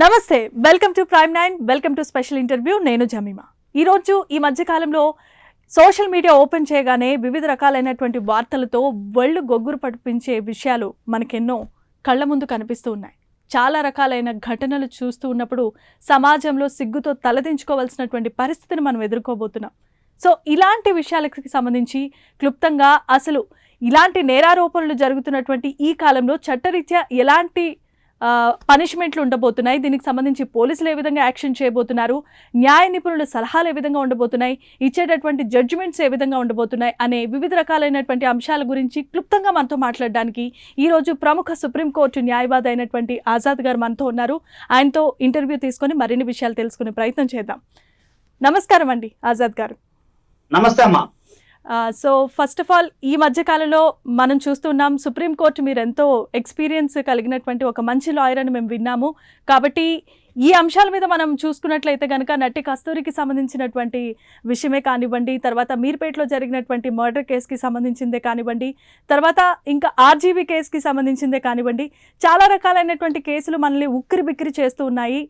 నమస్తే, welcome to prime 9, welcome to special interview. నేను Jemimah. ఈరోజు ఈ మధ్యకాలంలో సోషల్ మీడియా ఓపెన్ చేయగానే వివిధ రకాలైనటువంటి వార్తలతో ఒళ్ళు గొగ్గురు పడిపించే విషయాలు మనకెన్నో కళ్ళ ముందు కనిపిస్తూ ఉన్నాయి. చాలా రకాలైన ఘటనలు చూస్తూ ఉన్నప్పుడు సమాజంలో సిగ్గుతో తలదించుకోవాల్సినటువంటి పరిస్థితిని మనం ఎదుర్కోబోతున్నాం. సో ఇలాంటి విషయాలకు సంబంధించి క్లుప్తంగా అసలు ఇలాంటి నేరారోపణలు జరుగుతున్నటువంటి ఈ కాలంలో చట్టరీత్యా ఎలాంటి పనిష్మెంట్లు ఉండబోతున్నాయి, దీనికి సంబంధించి పోలీసులు ఏ విధంగా యాక్షన్ చేయబోతున్నారు, న్యాయ నిపుణుల సలహాలు ఏ విధంగా ఉండబోతున్నాయి, ఇచ్చేటటువంటి జడ్జిమెంట్స్ ఏ విధంగా ఉండబోతున్నాయి అనే వివిధ రకాలైనటువంటి అంశాల గురించి క్లుప్తంగా మనతో మాట్లాడడానికి ఈరోజు ప్రముఖ సుప్రీంకోర్టు న్యాయవాది అయినటువంటి ఆజాద్ గారు మనతో ఉన్నారు. ఆయనతో ఇంటర్వ్యూ తీసుకొని మరిన్ని విషయాలు తెలుసుకునే ప్రయత్నం చేద్దాం. నమస్కారం అండి ఆజాద్ గారు. నమస్తే అమ్మా. సో ఫస్ట్ ఆఫ్ ఆల్ ఈ మధ్యకాలంలో మనం చూస్తున్నాం, సుప్రీంకోర్టు మీరు ఎంతో ఎక్స్పీరియన్స్ కలిగినటువంటి ఒక మంచి లాయర్ అని మేము విన్నాము. కాబట్టి ఈ అంశాల మీద మనం చూసుకున్నట్లయితే కనుక నటి కస్తూరికి సంబంధించినటువంటి విషయమే కానివ్వండి, తర్వాత మీర్పేటలో జరిగినటువంటి మర్డర్ కేసుకి సంబంధించిందే కానివ్వండి, తర్వాత ఇంకా ఆర్జీబీ కేసుకి సంబంధించిందే కానివ్వండి, చాలా రకాలైనటువంటి కేసులు మనల్ని ఉక్కిరి బిక్కిరి చేస్తూ ఉన్నాయి.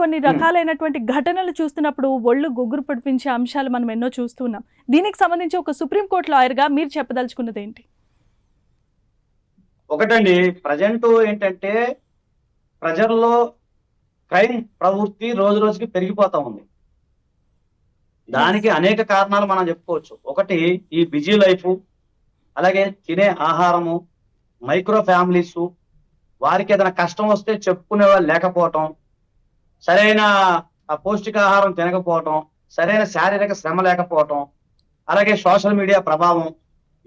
కొన్ని రకాలైనటువంటి ఘటనలు చూస్తున్నప్పుడు ఒళ్ళు గుగ్గురు పడిపించే అంశాలు మనం ఎన్నో చూస్తున్నాం. దీనికి సంబంధించి ఒక సుప్రీంకోర్టు లాయర్గా మీరు చెప్పదలుచుకున్నది ఏంటి? ఒకటండి, ప్రజెంట్ ఏంటంటే ప్రజల్లో క్రైమ్ ప్రవృత్తి రోజు రోజుకి పెరిగిపోతా ఉంది. దానికి అనేక కారణాలు మనం చెప్పుకోవచ్చు. ఒకటి ఈ బిజీ లైఫ్, అలాగే తినే ఆహారము, మైక్రో ఫ్యామిలీస్, వారికి ఏదైనా కష్టం వస్తే చెప్పుకునే వాళ్ళు లేకపోవటం, సరైన పౌష్టికాహారం తినకపోవటం, సరైన శారీరక శ్రమ లేకపోవటం, అలాగే సోషల్ మీడియా ప్రభావం,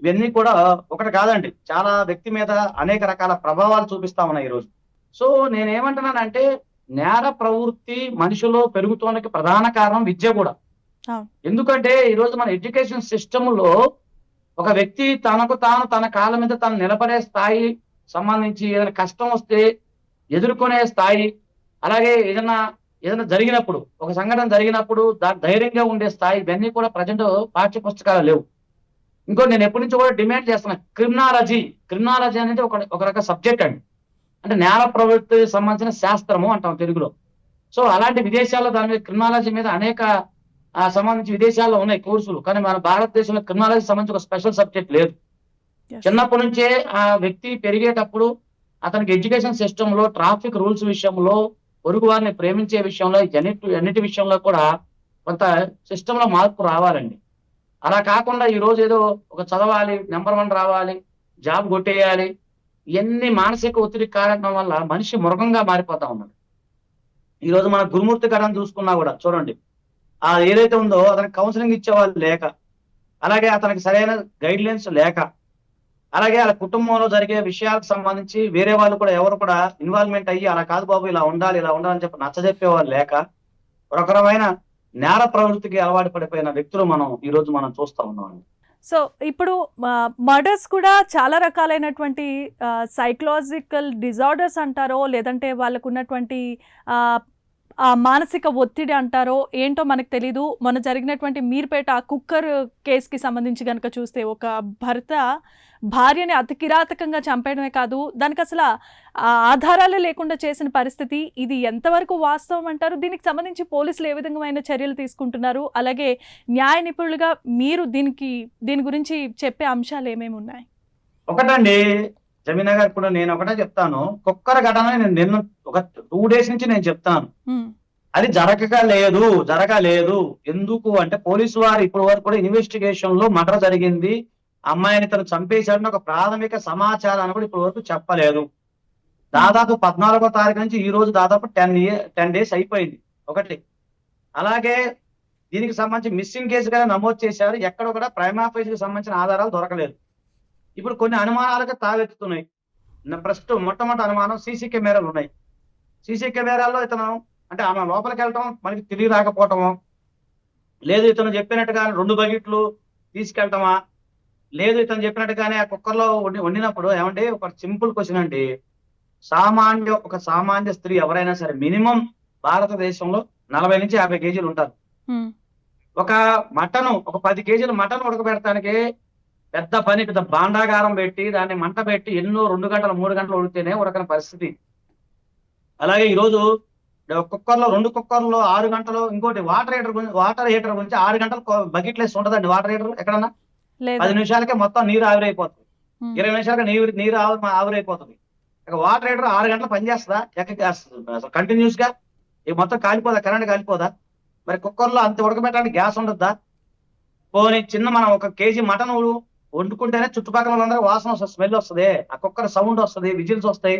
ఇవన్నీ కూడా ఒకటి కాదండి, చాలా వ్యక్తి మీద అనేక రకాల ప్రభావాలు చూపిస్తా ఉన్నాయి ఈరోజు. సో నేనేమంటున్నానంటే నేర ప్రవృత్తి మనిషిలో పెరుగుతోందకి ప్రధాన కారణం విద్య కూడా. ఎందుకంటే ఈరోజు మన ఎడ్యుకేషన్ సిస్టమ్ లో ఒక వ్యక్తి తనకు తాను తన కాళ్ళ మీద తను నిలబడే స్థాయి సంబంధించి, ఏదైనా కష్టం వస్తే ఎదుర్కొనే స్థాయి, అలాగే ఏదైనా జరిగినప్పుడు, ఒక సంఘటన జరిగినప్పుడు ధైర్యంగా ఉండే స్థాయి, ఇవన్నీ కూడా ప్రజెంట్ పాఠ్య పుస్తకాలు లేవు. ఇంకో నేను ఎప్పటి నుంచో కూడా డిమాండ్ చేస్తున్నా, క్రిమినాలజీ అనేది ఒక రకం సబ్జెక్ట్ అండి. అంటే నేర ప్రవృత్తికి సంబంధించిన శాస్త్రము అంటాం తెలుగులో. సో అలాంటి విదేశాల్లో దాని మీద క్రిమినాలజీ మీద అనేక సంబంధించి విదేశాల్లో ఉన్నాయి కోర్సులు, కానీ మన భారతదేశంలో క్రిమినాలజీ సంబంధించి ఒక స్పెషల్ సబ్జెక్ట్ లేదు. చిన్నప్పటి నుంచే ఆ వ్యక్తి పెరిగేటప్పుడు అతనికి ఎడ్యుకేషన్ సిస్టమ్ లో ట్రాఫిక్ రూల్స్ విషయంలో, పొరుగు వారిని ప్రేమించే విషయంలో, అన్నిటి విషయంలో కూడా కొంత సిస్టమ్ లో మార్పు రావాలండి. అలా కాకుండా ఈ రోజు ఏదో ఒక చదవాలి, నెంబర్ 1 రావాలి, జాబ్ కొట్టేయాలి, ఇవన్నీ మానసిక ఒత్తిడి కారణం వల్ల మనిషి మృగంగా మారిపోతా ఉన్నాడు. ఈ రోజు మన గురుమూర్తి కథ చూసుకున్నా కూడా చూడండి, ఏదైతే ఉందో అతనికి కౌన్సిలింగ్ ఇచ్చేవాళ్ళు లేక, అలాగే అతనికి సరైన గైడ్ లైన్స్ లేక, అలాగే వాళ్ళ కుటుంబంలో జరిగే విషయాలకు సంబంధించి వేరే వాళ్ళు కూడా ఎవరు కూడా ఇన్వాల్వ్మెంట్ అయ్యి అలా కాదు బాబు ఇలా ఉండాలని చెప్పి నచ్చజెప్పేవాళ్ళు లేక ఒక రకమైన నేర ప్రవృత్తికి అలవాటు పడిపోయిన వ్యక్తులు ఈ రోజు మనం చూస్తా ఉన్నాం. సో ఇప్పుడు మర్డర్స్ కూడా చాలా రకాలైనటువంటి సైకలాజికల్ డిజార్డర్స్ అంటారో, లేదంటే వాళ్ళకు ఉన్నటువంటి మానసిక ఒత్తిడి అంటారో ఏంటో మనకు తెలీదు. మొన్న జరిగినటువంటి మీర్పేట కుక్కర్ కేసుకి సంబంధించి కనుక చూస్తే, ఒక భర్త భార్యని అతి కిరాతకంగా చంపేయడమే కాదు, దానికి అసలు ఆధారాలు లేకుండా చేసిన పరిస్థితి. ఇది ఎంతవరకు వాస్తవం అంటారు? దీనికి సంబంధించి పోలీసులు ఏ విధమైన చర్యలు తీసుకుంటున్నారు? అలాగే న్యాయ నిపుణులుగా మీరు దీని గురించి చెప్పే అంశాలు ఏమేమి ఉన్నాయి? ఒకటండి జమీనా గారు, ఇప్పుడు నేను ఒకటే చెప్తాను. కుక్కర్ ఘటన నిన్న ఒక 2 days నుంచి నేను చెప్తాను, అది జరగలేదు. ఎందుకు అంటే పోలీసు వారు ఇప్పటి వరకు కూడా ఇన్వెస్టిగేషన్ లో మర్డర్ జరిగింది, అమ్మాయిని తను చంపేశాడని ఒక ప్రాథమిక సమాచారాన్ని కూడా ఇప్పటి వరకు చెప్పలేదు. దాదాపు 14వ తారీఖు నుంచి ఈ రోజు దాదాపు 10 days అయిపోయింది. ఒకటి, అలాగే దీనికి సంబంధించి మిస్సింగ్ కేసుగా నమోదు చేశారు, ఎక్కడ కూడా ప్రైమా ఫేజ్కి సంబంధించిన ఆధారాలు దొరకలేదు. ఇప్పుడు కొన్ని అనుమానాలకు తావెత్తుతున్నాయి. ఫస్ట్ మొట్టమొదటి అనుమానం సీసీ కెమెరాలు ఉన్నాయి. సీసీ కెమెరాల్లో ఇతను అంటే ఆమె లోపలికి వెళ్ళటం మనకి తిరిగి రాకపోవటమో, లేదు ఇతను చెప్పినట్టుగా 2 బకెట్లు తీసుకెళ్ళటమా, లేదు ఇతను చెప్పినట్టుగానే ఆ కుక్కర్లో వండినప్పుడు ఏమంటే, ఒక సింపుల్ క్వశ్చన్ అండి, ఒక సామాన్య స్త్రీ ఎవరైనా సరే మినిమం భారతదేశంలో 40 నుంచి 50 kgs ఉంటారు. ఒక 10 kgs మటన్ ఉడకబెడటానికి పెద్ద భాండాగారం పెట్టి దాన్ని మంట పెట్టి ఎన్నో 2 గంటలు 3 గంటలు ఉడితేనే ఉడకని పరిస్థితి. అలాగే ఈరోజు కుక్కర్లో 2 కుక్కర్లో 6 గంటలు, ఇంకోటి వాటర్ హీటర్ గురించి 6 గంటలు బకెట్లు వేసి ఉంటదండి వాటర్ హీటర్ ఎక్కడన్నా. 10 లేదా నిమిషాలకే మొత్తం నీరు ఆవిరైపోతుంది, ఉమ్, 20 నిమిషాలకి నీరు ఆవిరైపోతుంది. ఇక వాటర్ హీటర్ 6 గంటలు పనిచేస్తుందా? అసలు కంటిన్యూస్ గా ఇక మొత్తం కాలిపోదా? కరెంట్ కాలిపోదా? మరి కుక్కర్లో అంత ఉడకబెట్టడానికి గ్యాస్ ఉండద్దా? పోనీ చిన్న మనం 1 కేజీ మటన్ వండుకుంటేనే చుట్టుపక్కల వాళ్ళందరూ వాసన వస్తుంది, స్మెల్ వస్తుంది, ఆ కుక్కర్ సౌండ్ వస్తుంది, విజిల్స్ వస్తాయి.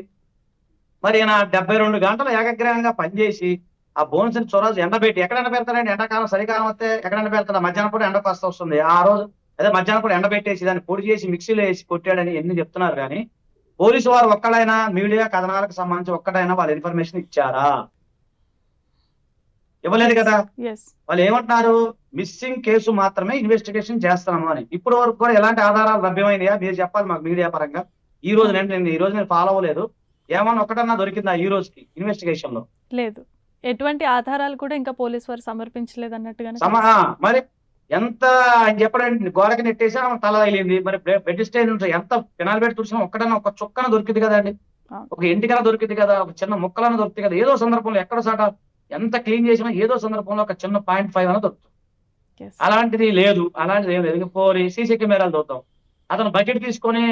మరి ఈయన 72 గంటలు ఏకగ్రీవంగా పనిచేసి ఆ బోన్స్ ని చొరాజు ఎండబెట్టి ఎక్కడ ఎండబెడతారండి? ఎండాకాలం చలికాలం వస్తే ఎక్కడ ఎండబెడతాడు? మధ్యాహ్నం పూట ఎండ కాస్త వస్తుంది, ఆ రోజు అదే మధ్యాహ్నం పూట ఎండబెట్టేసి దాన్ని పొడి చేసి మిక్సీలో వేసి కొట్టాడని ఎన్ని చెప్తున్నారు. కానీ పోలీసు వారు ఒక్కడైనా మీడియా కథనాలకు సంబంధించి ఒక్కడైనా వాళ్ళ ఇన్ఫర్మేషన్ ఇచ్చారా? ఇవ్వలేదు కదా. ఎస్ వాళ్ళు ఏమంటున్నారు? మిస్సింగ్ కేసు మాత్రమే ఇన్వెస్టిగేషన్ చేస్తున్నాము అని. ఇప్పటి వరకు కూడా ఎలాంటి ఆధారాలు లభ్యమైనయా మీరు చెప్పాలి మాకు మీడియా పరంగా. ఈ రోజు నేను ఫాలో అవ్వలేదు, ఏమన్నా ఒకటన్నా దొరికిందా ఈ రోజుకి ఇన్వెస్టిగేషన్ లో? లేదు, ఎటువంటి ఆధారాలు కూడా ఇంకా పోలీసు వారు సమర్పించలేదు అన్నట్టుగానే మరి ఎంత ఆయన చెప్పడానికి గోడకి నెట్టేసి ఆమె తల తగిలింది, మరి బెడ్ స్టైన్ ఎంత పినాలు పెట్టి చూసినా ఒక్కడన్నా ఒక చుక్కన దొరికింది కదండి, ఒక ఎంటికన దొరికింది కదా, ఒక చిన్న ముక్కలన్న దొరుకుతుంది కదా, ఏదో సందర్భంలో ఎక్కడ సాట ఎంత క్లీన్ చేసినా ఏదో సందర్భంలో ఒక చిన్న 0.5 అన్న దొరుకుతుంది. Yes. అలాంటిది లేదు, అలాంటిది ఏం లేదు. పోనీ సీసీ కెమెరాలు చూద్దాం, అతను బకెట్ తీసుకొని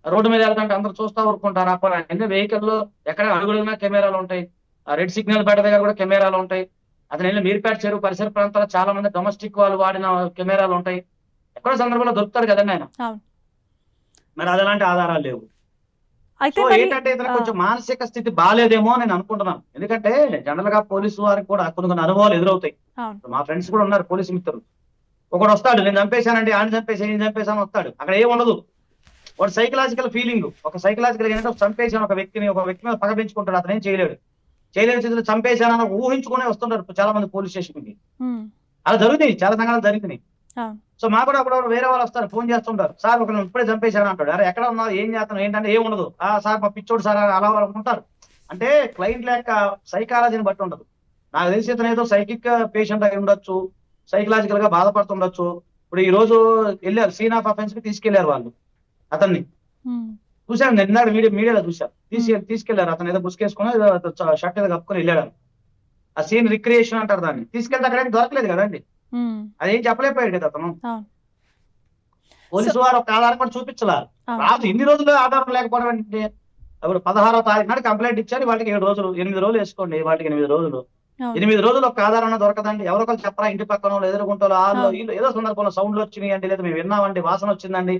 రోడ్డు మీద వెళ్తుంటే అందరూ చూస్తా ఊరుకుంటారు. అప్పుడు వెహికల్ లో ఎక్కడ అడుగుడున్నా కెమెరాలు ఉంటాయి, రెడ్ సిగ్నల్ బెట దగ్గర కూడా కెమెరాలు ఉంటాయి. అతను వెళ్ళి మీర్పేట చెరువు పరిసర ప్రాంతాల్లో చాలా మంది డొమెస్టిక్ వాళ్ళు వాడిన కెమెరాలు ఉంటాయి, ఎక్కడో సందర్భంలో దొరుకుతాడు కదండి ఆయన. అవును. మరి అది అలాంటి ఆధారాలు లేవు. అయితే సో మరి ఏంటంటే ఇతను కొంచెం మానసిక స్థితి బాగాలేదేమో అని నేను అనుకుంటున్నాను. ఎందుకంటే జనరల్ గా పోలీసు వారికి కూడా కొన్ని అనుభవాలు ఎదురవుతాయి. అవును మా ఫ్రెండ్స్ కూడా ఉన్నారు పోలీసు మిత్రులు. ఒకడు వస్తాడు, నేను చంపేశానండి, ఆయన చంపేసాను, నేను చంపేశాను వస్తాడు, అక్కడ ఏం ఉండదు. వాడు సైకలాజికల్ ఫీలింగ్, ఒక సైకలాజికల్ ఏంటంటే చంపేశాను ఒక వ్యక్తి మీద పగ పెంచుకుంటాడు, అతను ఏం చేయలేడు. చేయలేని స్థితిలో చంపేశానని ఊహించుకునే వస్తుంటారు చాలా మంది పోలీస్ స్టేషన్కి. ఉమ్, అలా జరుగుతాయి, చాలా సంఘటనలు జరుగుతున్నాయి. అవును సో మాకు కూడా అప్పుడు వేరే వాళ్ళు వస్తారు, ఫోన్ చేస్తుంటారు, సార్ ఒకరిని ఇప్పుడే చంపేశాను అంటాడు. అరే ఎక్కడ ఉన్నావు, ఏం చేస్తాను, ఏంటంటే ఏం ఉండదు, సార్ మా పిచ్చోడు సార్ అలా ఉంటారు. అంటే క్లయింట్ లేక సైకాలజీని బట్టి ఉండదు. నాకు తెలిసి ఇతను ఏదో సైకిక్ పేషెంట్ అయి ఉండొచ్చు, సైకలాజికల్ గా బాధపడుతుండొచ్చు. ఇప్పుడు ఈ రోజు వెళ్ళారు, సీన్ ఆఫ్ అఫెన్స్ కి తీసుకెళ్లారు వాళ్ళు అతన్ని. ఉమ్, చూశాను నేను ఇందాక మీడియాలో చూశాను, తీసుకెళ్లారు. అతను ఏదో బుస్కేసుకుని షర్ట్ ఏదో కప్పుకొని వెళ్ళాడు. ఆ సీన్ రిక్రియేషన్ అంటారు దాన్ని. తీసుకెళ్తే అక్కడ దొరకలేదు కదండి, ఉమ్, అదేం చెప్పలేకపోయాడు కదా అతను. అవును. పోలీసు వారు ఒక ఆధారం కూడా చూపించలేదు. అవును. రాదు ఇన్ని రోజులు ఆధారం లేకపోవడం అంటే. ఇప్పుడు 16వ తారీఖు నాడు కంప్లైంట్ ఇచ్చారు, వాటికి 7 రోజులు, 8 రోజులు వేసుకోండి, వాటికి 8 రోజులు. అవును. 8 రోజులు ఒక ఆధారం దొరకదండి. ఎవరో ఒకరు చెప్పరా, ఇంటి పక్కన వాళ్ళు, ఎదురుకుంటారు, వాళ్ళు అవును. వీళ్ళు ఏదో సందర్భంలో సౌండ్లు వచ్చినాయండి, లేదా మేము విన్నామండి, వాసన వచ్చిందండి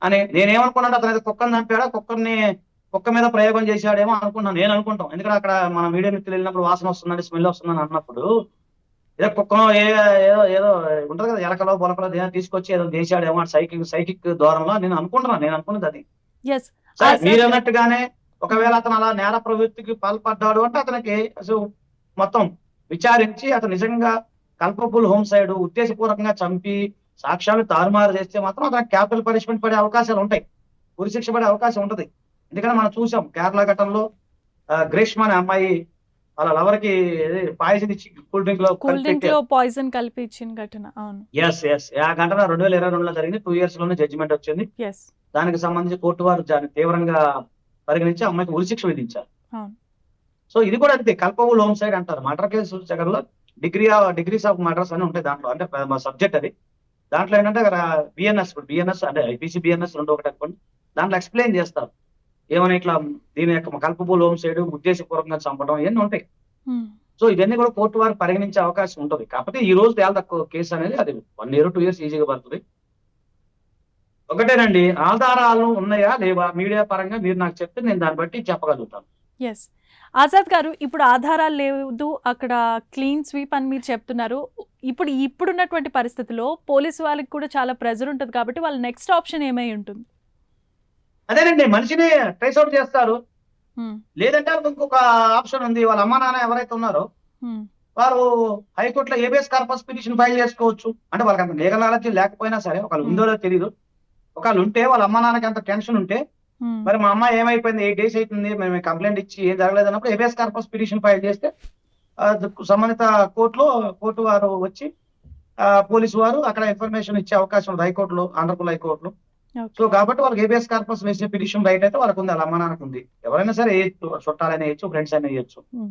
అని. నేనేమనుకున్నాను, అతను ఏదో కుక్కని చంపాడా, కుక్క మీద ప్రయోగం చేశాడేమో అనుకున్నాను, నేను అనుకుంటాం. ఎందుకంటే అక్కడ మన మీడియా మిత్రులు వెళ్ళినప్పుడు వాసన వస్తుందండి, స్మెల్ వస్తుందని అన్నప్పుడు ఏదో కుక్కను ఏదో ఏదో ఉంటది కదా, ఎలకలో బొలకలో తీసుకొచ్చి ఏదో చేశాడేమో సైకిక్ ద్వారంలో నేను అనుకున్నది అది. ఎస్ సరే మీరు అన్నట్టుగానే ఒకవేళ అతను అలా నేర ప్రవృత్తికి పాల్పడ్డాడు అంటే అతనికి అసలు మొత్తం విచారించి అతను నిజంగా కల్పబుల్ హోమ్సైడ్, ఉద్దేశపూర్వకంగా చంపి సాక్ష్యాలు తారుమారు చేస్తే మాత్రం అతనికి క్యాపిటల్ పనిష్మెంట్ పడే అవకాశాలు ఉంటాయి, ఉరిశిక్ష పడే అవకాశం ఉంటది. ఎందుకంటే మనం చూసాం కేరళ ఘటనలో గ్రీష్మ అనే అమ్మాయి వాళ్ళ లవర్ కి పాయిజన్ ఇచ్చి కూల్ డ్రింక్ లో పాయిజన్ కలిపి ఇచ్చిన ఘటన. అవును. ఎస్ ఆ ఘటన 2022లో జరిగింది. 2 years లోనే జడ్జిమెంట్ వచ్చింది. ఎస్ దానికి సంబంధించి కోర్టు వారు తీవ్రంగా పరిగణించి అమ్మాయికి ఉరిశిక్ష విధించారు. అవును. సో ఇది కూడా అంతే, కల్పబుల్ హోమ్సైడ్ అంటారు. మర్డర్ కేసు దగ్గరలో డిగ్రీస్ ఆఫ్ మర్డర్స్ అని ఉంటాయి దాంట్లో, అంటే మా సబ్జెక్ట్ అది. దాంట్లో ఏంటంటే బిఎన్ఎస్ అంటే ఐపీసీ బిఎన్ఎస్ 2 ఒకటి అనుకోండి, దాంట్లో ఎక్స్ప్లెయిన్ చేస్తారు ఏమని ఇట్లా దీని యొక్క కల్పబుల్ హోమ్సైడ్, ఉద్దేశపూర్వకంగా చంపడం ఇవన్నీ ఉంటాయి. ఉమ్, సో ఇవన్నీ కూడా కోర్టు వారు పరిగణించే అవకాశం ఉంటుంది. కాకపోతే ఈ రోజు చాలా తక్కువ కేసు అనేది, అది 1 year 2 years ఈజీగా పడుతుంది. ఒకటేనండి, ఆధారాలు ఉన్నాయా లేవా మీడియా పరంగా మీరు నాకు చెప్తే నేను దాన్ని బట్టి చెప్పగలుగుతాను. ఎస్ ఆజాద్ గారు, ఇప్పుడు ఆధారాలు లేదు, అక్కడ క్లీన్ స్వీప్ అని మీరు చెప్తున్నారు. ఇప్పుడున్నటువంటి పరిస్థితుల్లో పోలీసు వాళ్ళకి కూడా చాలా ప్రెజర్ ఉంటుంది కాబట్టి వాళ్ళ నెక్స్ట్ ఆప్షన్ ఏమై ఉంటుంది? అదేనండి, మనిషిని ట్రేస్ అవుట్ చేస్తారు. ఉమ్, లేదంటే వాళ్ళకి ఇంకొక ఆప్షన్ ఉంది, వాళ్ళ అమ్మా నాన్న ఎవరైతే ఉన్నారో ఉమ్, వారు హైకోర్టులో ఏబిఎస్ కార్పస్ పిటిషన్ ఫైల్ చేసుకోవచ్చు. అంటే వాళ్ళకి అంత లీగల్ నాలెడ్జ్ లేకపోయినా సరే, ఒకళ్ళు ఉందో తెలియదు, ఒకళ్ళు ఉంటే వాళ్ళ అమ్మా నాన్నకి అంత టెన్షన్ ఉంటే, ఉమ్, మరి మా అమ్మాయి ఏమైపోయింది 8 days అవుతుంది మేము కంప్లైంట్ ఇచ్చి ఏం జరగలేదు అన్నప్పుడు ఏబిఎస్ కార్పస్ పిటిషన్ ఫైల్ చేస్తే సంబంధిత కోర్టు వారు వచ్చి పోలీసు వారు అక్కడ ఇన్ఫర్మేషన్ ఇచ్చే అవకాశం ఉంది హైకోర్టులో, ఆంధ్రప్రదేశ్ హైకోర్టులో. ఓకే. సో కాబట్టి వాళ్ళకి ఏబిఎస్ కార్పస్ వేసే పిటిషన్ రైట్ అయితే వాళ్ళకు ఉంది, వాళ్ళ అమ్మ నాన్నకు ఉంది. ఎవరైనా సరే వేయచ్చు, చుట్టాలైనా వేయచ్చు, ఫ్రెండ్స్ అయినా వేయచ్చు. ఉమ్,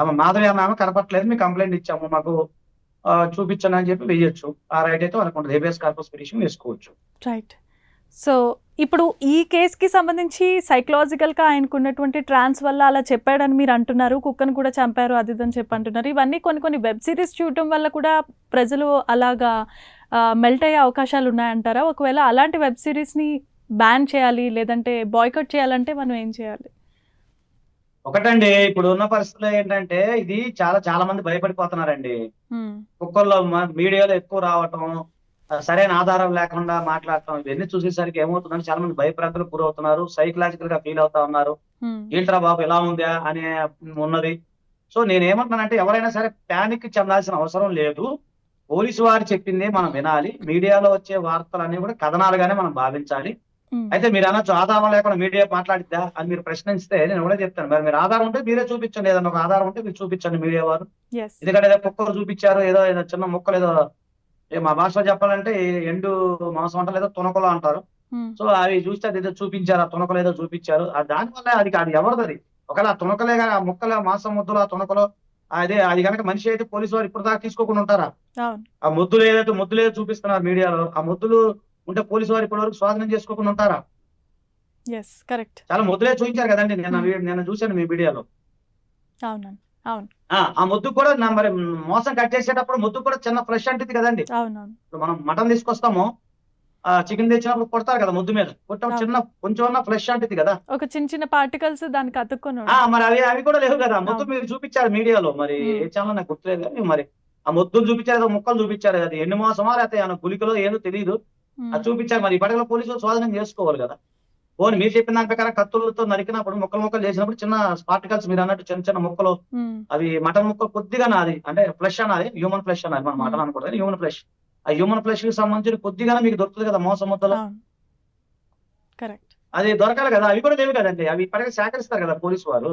ఆమె మాధవి ఆమె కనపట్లేదు, మీకు కంప్లైంట్ ఇచ్చాము, మాకు చూపించండి అని చెప్పి వేయొచ్చు. ఆ రైట్ అయితే వాళ్ళకు ఉంటుంది. హేబియస్ కార్పస్ పిటిషన్ వేసుకోవచ్చు. రైట్. సో ఇప్పుడు ఈ కేసుకి సంబంధించి సైకలాజికల్గా ఆయనకు ఉన్నటువంటి ట్రాన్స్ వల్ల అలా చెప్పాడని మీరు అంటున్నారు, కుక్కను కూడా చంపారు అది ఇదని చెప్పి అంటున్నారు. ఇవన్నీ కొన్ని వెబ్ సిరీస్ చూడటం వల్ల కూడా ప్రజలు అలాగా మెల్ట్ అయ్యే అవకాశాలు ఉన్నాయంటారా? ఒకవేళ అలాంటి వెబ్ సిరీస్ని బ్యాన్ చేయాలి లేదంటే బాయ్కట్ చేయాలంటే మనం ఏం చేయాలి? ఒకటండి, ఇప్పుడు ఉన్న పరిస్థితుల్లో ఏంటంటే ఇది చాలా మంది భయపడిపోతున్నారండి. కుక్కల్లో మీడియాలో ఎక్కువ రావటం, సరైన ఆధారం లేకుండా మాట్లాడటం, ఇవన్నీ చూసేసరికి ఏమవుతుందంటే చాలా మంది భయప్రాంతులకు గురవుతున్నారు, సైకలాజికల్ గా ఫీల్ అవుతా ఉన్నారు. ఏంట్రా బాబు ఇలా ఉందా అనే ఉన్నది. సో నేనేమంటున్నానంటే ఎవరైనా సరే ప్యానిక్ చెందాల్సిన అవసరం లేదు. పోలీసు వారు చెప్పింది మనం వినాలి. మీడియాలో వచ్చే వార్తలన్నీ కూడా కథనాలుగానే మనం భావించాలి. అయితే మీరు అనొచ్చు ఆధారం లేకుండా మీడియా మాట్లాడిద్దా అని మీరు ప్రశ్నిస్తే నేను కూడా చెప్తాను, మరి మీరు ఆధారం ఉంటే మీరే చూపించండి, ఏదైనా ఒక ఆధారం ఉంటే మీరు చూపించండి మీడియా వారు. ఎందుకంటే ఏదో కుక్కలు చూపించారు, ఏదో చిన్న ముక్కలు, ఏదో మా భాషలో చెప్పాలంటే ఎండు మాంసం అంటారు, ఏదో తునకలు అంటారు. సో అవి చూస్తే అది ఏదో చూపించారు, ఆ తునకలు ఏదో చూపించారు, దానివల్ల అది ఎవరిది? ఒకవేళ ఆ తునకలే ఆ ముక్కల మాంసం ముద్దలు, ఆ తునకలు అది కనుక మనిషి అయితే పోలీసు వారు ఇప్పుడు దాకా తీసుకోకుండా ఉంటారా? ఆ ముద్దులు ఏదో చూపిస్తున్నారు మీడియాలో, ఆ ముద్దులు ఉంటే పోలీసు వారు ఇప్పటి వరకు స్వాధీనం చేసుకోకుండా ఉంటారా? చాలా ముద్దులే చూపించారు కదండి. నేను చూశాను మీ మీడియాలో. ఆ ముద్దు కూడా మరి మోసం కట్ చేసేటప్పుడు ముద్దు కూడా చిన్న ఫ్లెష్ అంటుంది కదండి. ఇప్పుడు మనం మటన్ తీసుకొస్తాము, చికెన్ తెచ్చినప్పుడు కొడతారు కదా ముద్దు మీద, కొట్టినప్పుడు చిన్న కొంచెం ఫ్లెష్ అంటుంది కదా, ఒక చిన్న పార్టికల్స్ దానికి అతుక్కొని. మరి అవి కూడా లేవు కదా. ముద్దు మీరు చూపించారు మీడియాలో, మరి ఏ ఛానల్ నాకు గుర్తులేదు కానీ మరి ఆ ముద్దులు చూపించారు, ఏదో ముక్కలు చూపించారు, అది ఎండు మోసమా లేకపోతే గులికలో ఏదో తెలియదు, అది చూపించారు. మరి ఇప్పటికీ పోలీసులు స్వాధీనం చేసుకోవాలి కదా. పోనీ మీరు చెప్పిన దాని ప్రకారం కత్తులతో నరికినప్పుడు ముక్కలు చేసినప్పుడు చిన్న పార్టికల్స్ మీరు అన్నట్టు చిన్న ముక్కలు, అవి మటన్ ముక్కలు కొద్దిగా నాది అంటే ఫ్లెష్ అన్నది, హ్యూమన్ ఫ్లెష్ అన్నది, మనం మటన్ అనకూడదు, హ్యూమన్ ఫ్లెష్. ఆ హ్యూమన్ ఫ్లెష్ కి సంబంధించిన కొద్దిగా మీకు దొరుకుతుంది కదా మోసం ముద్దలో, అది దొరకాలి కదా. అవి కూడా లేవు కదండి, అవి ఇప్పటికే సేకరిస్తారు కదా పోలీసు వారు.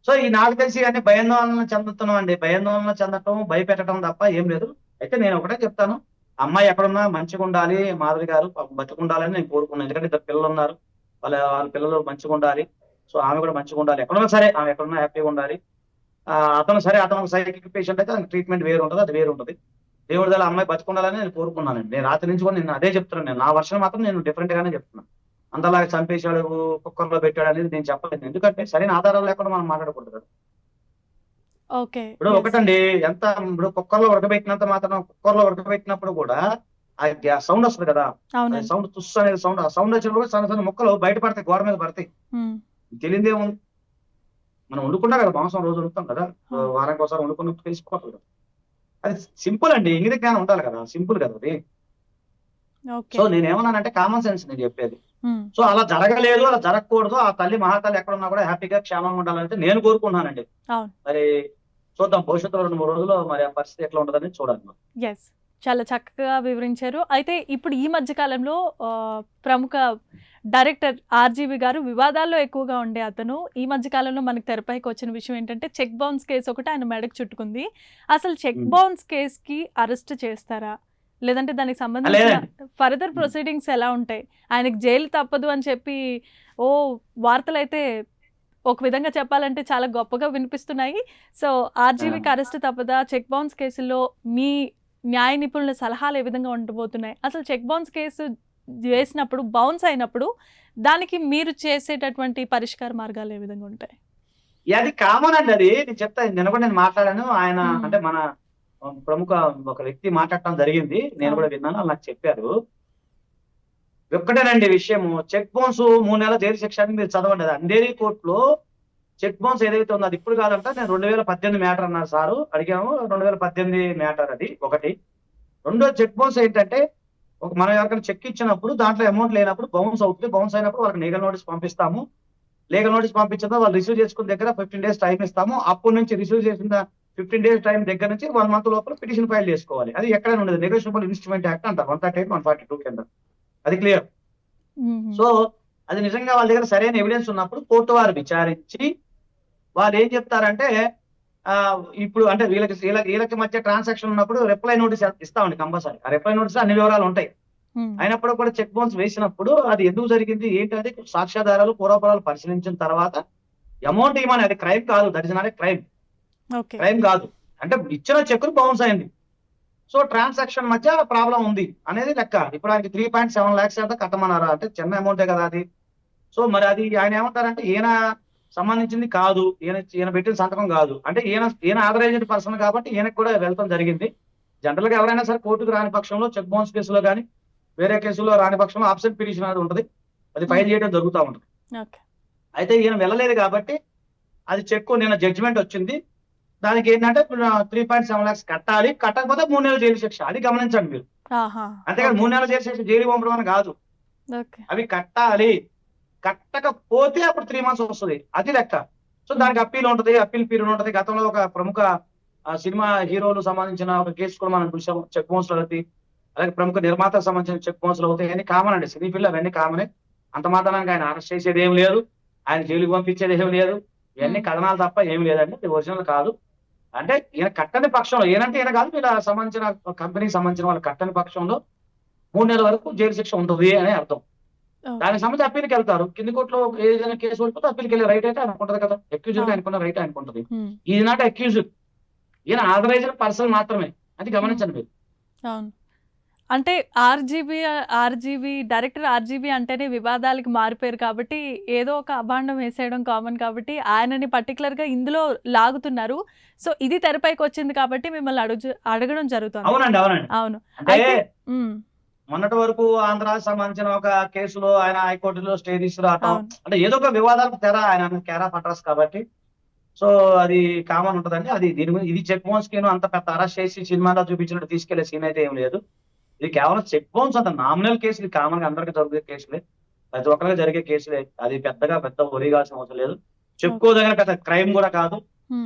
సో ఈ నాకు తెలిసి అన్ని భయాందోళన చెందుతున్నాం అండి. భయాందోళన చెందటం, భయపెట్టడం తప్ప ఏం లేదు. అయితే నేను ఒకటే చెప్తాను, అమ్మాయి ఎక్కడున్నా మంచిగా ఉండాలి, మాధవి గారు బతికుండాలని నేను కోరుకున్నాను. ఎందుకంటే ఇద్దరు పిల్లలు ఉన్నారు, వాళ్ళ పిల్లలు మంచిగా ఉండాలి. సో ఆమె కూడా మంచిగా ఉండాలి, ఎక్కడున్నా సరే ఆమె ఎక్కడున్నా హ్యాపీగా ఉండాలి. అతను సైకిక్ పేషెంట్ అయితే ట్రీట్మెంట్ వేరు ఉంటుంది, అది వేరు ఉంటుంది. దేవుడి దళ అమ్మాయి బతికుండాలని నేను కోరుకున్నానండి. నేను రాత్రి నుంచి కూడా నేను అదే చెప్తున్నాను. నేను నా వర్షం మాత్రం నేను డిఫరెంట్ గానే చెప్తున్నాను. అంతలాగా చంపేశాడు, కుక్కర్లో పెట్టాడు అనేది నేను చెప్పలేదు. ఎందుకంటే సరైన ఆధారాలు లేకుండా మనం మాట్లాడకూడదు కదా. ఇప్పుడు ఒకటండి, ఇప్పుడు కుక్కర్లో ఉడకబెట్టినంత మాత్రం, కుక్కర్లో ఉడకబెట్టినప్పుడు కూడా ఆ సౌండ్ వస్తుంది కదా, సౌండ్ తుస్ అనేది సౌండ్, ఆ సౌండ్ వచ్చినప్పుడు కూడా సన్న ముక్కలు బయట పడతాయి, గోడ మీద పడతాయి. తెలియదేముంది, మనం వండుకుంటాం కదా, మాంసం రోజు వండుతాం కదా, వారానికి ఒకసారి వండుకున్నప్పుడు తెలిసిపోతుంది కదా. అది సింపుల్ అండి, ఇంగిత జ్ఞానం ఉండాలి కదా, సింపుల్ కదా అది. సో నేనేమన్నానంటే కామన్ సెన్స్ నేను చెప్పేది. సో అలా జరగలేదు, అలా జరగకూడదు, ఆ తల్లి మహాతల్లి ఎక్కడున్నా కూడా హ్యాపీగా క్షేమంగా ఉండాలంటే నేను కోరుకుంటున్నానండి. మరి చూద్దాం భవిష్యత్తులో 2-3 రోజుల్లో మరి ఆ పరిస్థితి ఎట్లా ఉంటుందని చూడాలి. చాలా చక్కగా వివరించారు. అయితే ఇప్పుడు ఈ మధ్య కాలంలో ప్రముఖ డైరెక్టర్ ఆర్జీవి గారు వివాదాల్లో ఎక్కువగా ఉండే అతను ఈ మధ్య కాలంలో మనకి తెరపైకి వచ్చిన విషయం ఏంటంటే చెక్ బౌన్స్ కేసు ఒకటి ఆయన మెడకు చుట్టుకుంది. అసలు చెక్ బౌన్స్ కేసుకి అరెస్ట్ చేస్తారా, లేదంటే దానికి సంబంధించిన ఫర్దర్ ప్రొసీడింగ్స్ ఎలా ఉంటాయి? ఆయనకి జైలు తప్పదు అని చెప్పి వార్తలు అయితే ఒక విధంగా చెప్పాలంటే చాలా గొప్పగా వినిపిస్తున్నాయి. సో ఆర్జీవికి అరెస్ట్ తప్పదా? చెక్ బౌన్స్ కేసుల్లో మీ న్యాయ నిపుణుల సలహాలు ఏ విధంగా ఉండబోతున్నాయి? అసలు చెక్ బౌన్స్ కేసు వేసినప్పుడు, బౌన్స్ అయినప్పుడు దానికి మీరు చేసేటటువంటి పరిష్కార మార్గాలు ఏ విధంగా ఉంటాయి? అది కామన్ అండి, అది నేను చెప్తాను. నేను మాట్లాడాను, ఆయన అంటే మన ప్రముఖ ఒక వ్యక్తి మాట్లాడటం జరిగింది, నేను కూడా విన్నాను, వాళ్ళు నాకు చెప్పారు. ఒక్కటేనండి విషయము, చెక్ బౌన్స్ 3 నెలల జైలు శిక్ష అని మీరు చదవండి. అది అంధేరి కోర్టులో చెక్ బౌన్స్ ఏదైతే ఉందో అది ఇప్పుడు కాదంట, నేను 2018 మ్యాటర్ అన్నారు సారు, అడిగాము. 2018 మ్యాటర్ అది ఒకటి. రెండో చెక్ బౌన్స్ ఏంటంటే, మనం ఎవరికైనా చెక్ ఇచ్చినప్పుడు దాంట్లో అమౌంట్ లేనప్పుడు బౌన్స్ అవుతుంది. బౌన్స్ అయినప్పుడు వాళ్ళకి లీగల్ నోటీస్ పంపిస్తాము. లీగల్ నోటీస్ పంపించిన వాళ్ళు రిసీవ్ చేసుకున్న దగ్గర 15 days టైం ఇస్తాము. అప్పటి నుంచి రిసీవ్ చేసిన 15 days టైం దగ్గర నుంచి 1 month లోపల పిటిషన్ ఫైల్ చేసుకోవాలి. అది ఎక్కడైనా ఉండదు, నెగోషియబుల్ ఇన్స్ట్రుమెంట్ యాక్ట్ అంటారు 138, 142 కింద. అది క్లియర్. సో అది నిజంగా వాళ్ళ దగ్గర సరైన ఎవిడెన్స్ ఉన్నప్పుడు కోర్టు వారు విచారించి వాళ్ళు ఏం చెప్తారంటే, ఇప్పుడు అంటే వీళ్ళకి మధ్య ట్రాన్సాక్షన్ ఉన్నప్పుడు రిప్లై నోటీస్ ఇస్తామండి కంపల్సరీ. ఆ రిప్లై నోటీస్ అన్ని వివరాలు ఉంటాయి. అయినప్పుడు కూడా చెక్ బౌన్స్ వేసినప్పుడు అది ఎందుకు జరిగింది ఏంటి అనేది సాక్ష్యాధారాలు పూర్వపరాలు పరిశీలించిన తర్వాత అమౌంట్ ఇవ్వమని, అది క్రైమ్ కాదు, that is not a crime, okay. Crime కాదు. అంటే ఇచ్చిన చెక్ బౌన్స్ అయింది, సో ట్రాన్సాక్షన్ మధ్య ప్రాబ్లం ఉంది అనేది లెక్క. ఇప్పుడు ఆయనకి 3.7 lakhs ఎంత కట్టమన్నారా అంటే చిన్న అమౌంటే కదా అది. సో మరి అది ఆయన ఏమంటారంటే ఈయన సంబంధించింది కాదు, ఈయన పెట్టిన సంతకం కాదు అంటే ఈయన ఆథరైజ్డ్ పర్సన్ కాబట్టి ఈయనకు కూడా వెళ్ళడం జరిగింది. జనరల్ గా ఎవరైనా సరే కోర్టుకు రాని పక్షంలో, చెక్ బౌన్స్ కేసులో కానీ వేరే కేసులో రాని పక్షంలో ఆబ్సెంట్ పిటిషన్ అనేది ఉంటుంది, అది ఫైల్ చేయడం జరుగుతూ ఉంటుంది. ఓకే. అయితే ఈయన వెళ్ళలేదు కాబట్టి అది చెక్ నిన్న జడ్జిమెంట్ వచ్చింది. దానికి ఏంటంటే 3.7 lakhs కట్టాలి, కట్టకపోతే 3 నెలల జైలు శిక్ష. అది గమనించండి మీరు. ఆహా. అంతేకాదు 3 నెలల జైలు శిక్ష జైలు పంపడం అని కాదు, ఓకే. అవి కట్టాలి, కట్టకపోతే అప్పుడు 3 months వస్తుంది, అది లెక్క. సో దానికి అప్పీల్ ఉంటుంది, అప్పీల్ పీరియడ్ ఉంటుంది. గతంలో ఒక ప్రముఖ సినిమా హీరోలు సంబంధించిన ఒక కేసు కూడా మనం చూసాం, చెక్ బౌన్స్ అవుతాయి. అలాగే ప్రముఖ నిర్మాతకు సంబంధించిన చెక్ బౌన్స్ అవుతాయి. అన్ని కామన్ అండి, సినీ ఫీల్డ్ అవన్నీ కామనే. అంత మాత్రానికి ఆయన అరెస్ట్ చేసేది ఏం లేదు, ఆయన జైలుకి పంపించేది ఏం లేదు, ఇవన్నీ కథనాలు తప్ప ఏం లేదండి, ఇది ఒరిజినల్ కాదు. అంటే ఈయన కట్టని పక్షంలో, ఈయనంటే ఈయన కాదు, వీళ్ళ సంబంధించిన కంపెనీకి సంబంధించిన వాళ్ళు కట్టని పక్షంలో 3 నెలల వరకు జైలు శిక్ష ఉంటుంది అని అర్థం. దానికి సంబంధించి అప్పీల్కి వెళ్తారు. కింది కోర్టులో ఏదైనా కేసు ఓడిపోతే అప్పీల్కి వెళ్ళే రైట్ అయితే అనుకుంటది కదా, అక్యూజ్డ్ అనుకున్న రైట్ అనుకుంటది. ఈజ్ నాట్ అక్యూజ్డ్, ఈయన ఆథరైజ్డ్ పర్సన్ మాత్రమే, అది గమనించండి మీరు. అవును. అంటే ఆర్జీబీ డైరెక్టర్ ఆర్జీబీ అంటేనే వివాదాలకు మారిపోయారు కాబట్టి ఏదో ఒక అభాండం వేసేయడం కామన్ కాబట్టి ఆయనని పర్టికులర్గా ఇందులో లాగుతున్నారు. సో ఇది తెరపైకి వచ్చింది కాబట్టి మిమ్మల్ని అడగడం జరుగుతుంది. అవునండి, అవునండి. అవును. అంటే అయితే మొన్నటి వరకు ఆంధ్రాకి సంబంధించిన ఒక కేసులో ఆయన హైకోర్టులో స్టే తీసుకురావటం, అవును. అంటే ఏదో ఒక వివాదాలకు తెర, ఆయన కేర్ ఆఫ్ అడ్రస్ కాబట్టి సో అది కామన్ ఉంటదండి. అది దీని గురించి ఇది చెక్ బౌన్స్ కి అంత పెద్ద అరెస్ట్ చేసి సినిమాలో చూపించినట్టు తీసుకెళ్లే సీన్ అయితే ఏం లేదు. ఇది కేవలం చెక్ బౌన్స్, అంత నామినల్ కేసులు, కామన్ గా అందరికీ జరిగే కేసులే, ప్రతి ఒక్కరికి జరిగే కేసులే. అది పెద్ద ఒరిగాల్సిన అవసరం లేదు. చెప్పుకోదగిన పెద్ద క్రైమ్ కూడా కాదు,